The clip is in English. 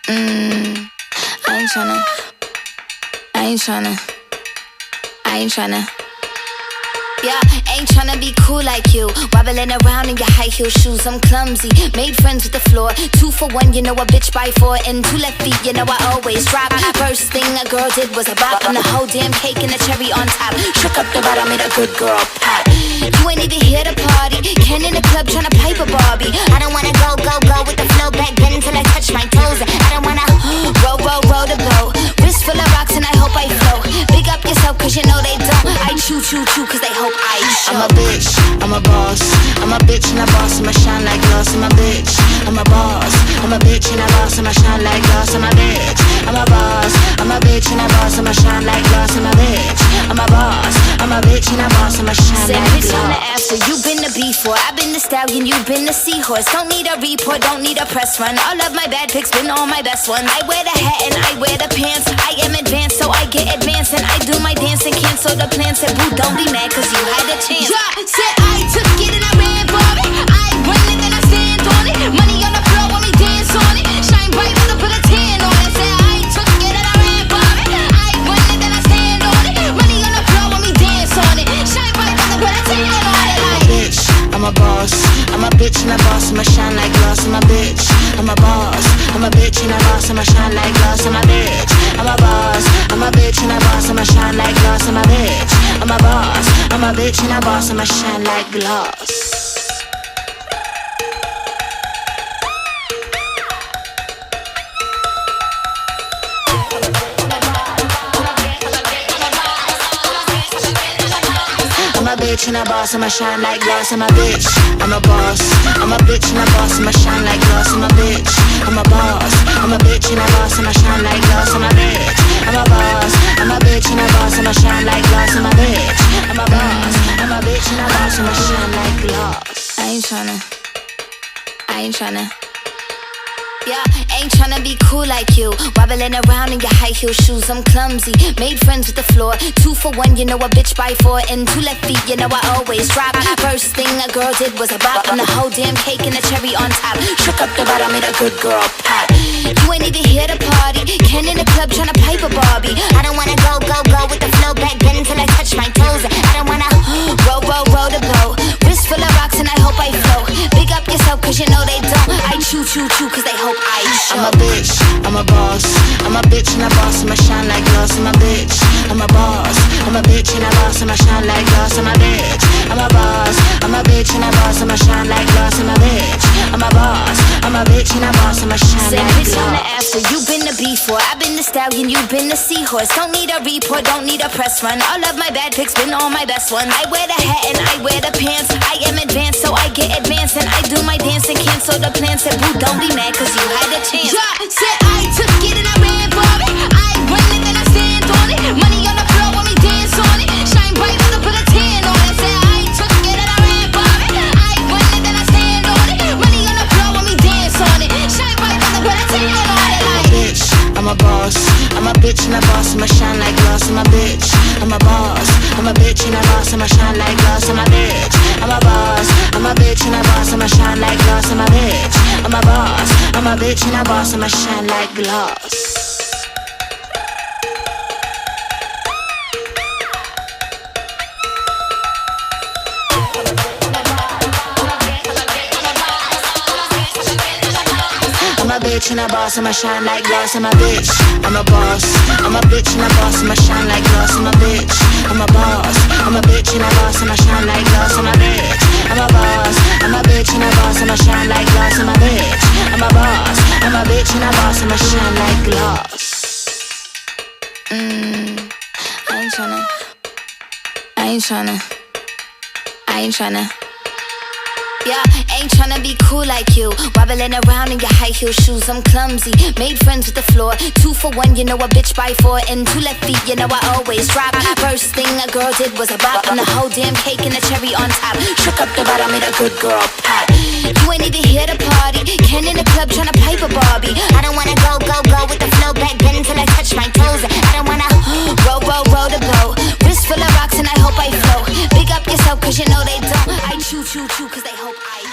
I ain't tryna. Yeah, ain't tryna be cool like you. Wobbling around in your high heel shoes, I'm clumsy. Made friends with the floor. 2 for 1, you know a bitch by 4. And 2 left feet, you know I always drop. First thing a girl did was a bop. And the whole damn cake and the cherry on top. Shook up the bottom, made a good girl pop. You ain't even here to party. Ken in the club tryna pipe a Barbie. I don't wanna go with the flow back then until I touch my toes. I don't wanna roll the boat. Wrist full of rocks and I hope I float. Big up yourself cause you know they don't. I chew cause they hope I show. I'm a bitch, I'm a boss. I'm a bitch and a boss, I'ma shine like glass. I'm a bitch, I'm a boss. I'm a bitch and a boss, I'ma shine like glass. I'm a bitch, I'm a boss. I'm a bitch and a boss, I'ma shine like glass. I'm a bitch, I'm a boss. I'm a bitch and a boss, I'ma shine like glass. On the after, you been the before. I've been the stallion, you've been the seahorse. Don't need a report, don't need a press run. All of my bad pics been all my best ones. I wear the hat and I wear the pants. I am advanced, so I get advanced. And I do my dance and cancel the plans. Said boo, don't be mad cause you had a chance. Yeah, said I took it and I ran for it. I run it and I stand on it. Money on the floor when we dance on it. Shine bright when I put a tan on it. Said I took it and I ran for it. I run it and I stand on it. Money on the floor when we dance on it. Shine bright when I put a tan on it. Like, bitch, I'm a boss. I'm a bitch and a boss, I'ma shine like glass. I'm a bitch, I'm a boss. I'm a bitch and a boss, I'ma shine like glass. I'm a bitch, I'm a boss. I'm a bitch and a boss, I'ma shine like glass. I'm a bitch, I'm a boss. I'm a bitch and a boss, I'ma shine like glass. I'm a bitch and a boss, I'ma shine like glass. I'm a bitch, I'm a boss. I'm a bitch and a boss, I'ma shine like glass. I'm a bitch, I'm a boss. I'm a bitch and a boss, I'ma shine like glass. I'm a bitch, I'm a boss. I'm a bitch and a boss, I'ma shine like glass. I'm a bitch, I'm a boss. I'm a bitch and a boss, I'ma shine like glass. I ain't tryna. Yeah, ain't tryna be cool like you. Wobbling around in your high heel shoes, I'm clumsy. Made friends with the floor. 2 for 1, you know a bitch by 4. And 2 left feet, you know I always drop. First thing a girl did was a bop. And the whole damn cake and the cherry on top. Shook up the bottom, made a good girl pop. You ain't even here to party. Ken in the club tryna pipe a Barbie. I don't wanna go with the flow back then until I touch my toes. I don't wanna roll the boat. Wrist full of rocks and I hope I float. Big up yourself cause you know they don't. I chew cause they hope I show. I'm a bitch, I'm a boss. I'm a bitch and a boss, I'ma shine like glass. I'm a bitch, I'm a boss. I'm a bitch and a boss, I'ma shine like glass. I'm a bitch, I'm a boss. I'm a bitch and a boss, I'ma shine like glass. I'm a bitch, I'm a boss. I'm a bitch and a boss, I'ma shine like glass. Bitch on the after, you been the before. I've been the stallion, you've been the seahorse. Don't need a report, don't need a press run. All of my bad pics been all my best ones. I wear the hat and I wear the pants. I am advanced, so I get advanced. And I do my dance and cancel the plans. Said boo, don't be mad cause you had a chance. Yeah, said I took it and I ran for it. I run it and I stand on it. Money on the floor when we dance on it. Shine bright when I put a tan on it. Said I took it and I ran for it. I run it and I stand on it. Money on the floor when we dance on it. Shine bright when I put a tan on it. Like, bitch, I'm a boss. I'm a bitch and a boss, I'ma shine like glass. I'm a bitch, I'm a boss. I'm a bitch and a boss, I'ma shine like glass. I'm a bitch, I'm a boss. I'm a bitch and a boss, I'ma shine like glass. I'm a bitch, I'm a boss. I'm a bitch and a boss, I'ma shine like glass. I'm a bitch and a boss, I'ma shine like glass. I'm a bitch, I'm a boss. I'm a bitch and a boss, I'ma shine like glass. I'm a bitch, I'm a boss. I'm a bitch and a boss, I'ma shine like glass. I'm a bitch, I'm a boss. I'm a bitch and a boss, I'ma shine like glass. I'm a bitch, I'm a boss. I'm a bitch and a boss, I'ma shine like glass. I ain't tryna. Yeah, ain't tryna be cool like you. Wobbling around in your high heel shoes, I'm clumsy. Made friends with the floor. 2 for 1, you know a bitch by 4. And 2 left feet, you know I always drop. First thing a girl did was a bop. And the whole damn cake and the cherry on top. Shook up the bottom, made a good girl pop. You ain't even here to party. Ken in the club tryna pipe a Barbie. I don't wanna go with the flow back then until I touch my toes. I don't wanna roll the boat. Wrist full of rocks and I hope I float. Big up yourself cause you know they don't. I chew cause they hope I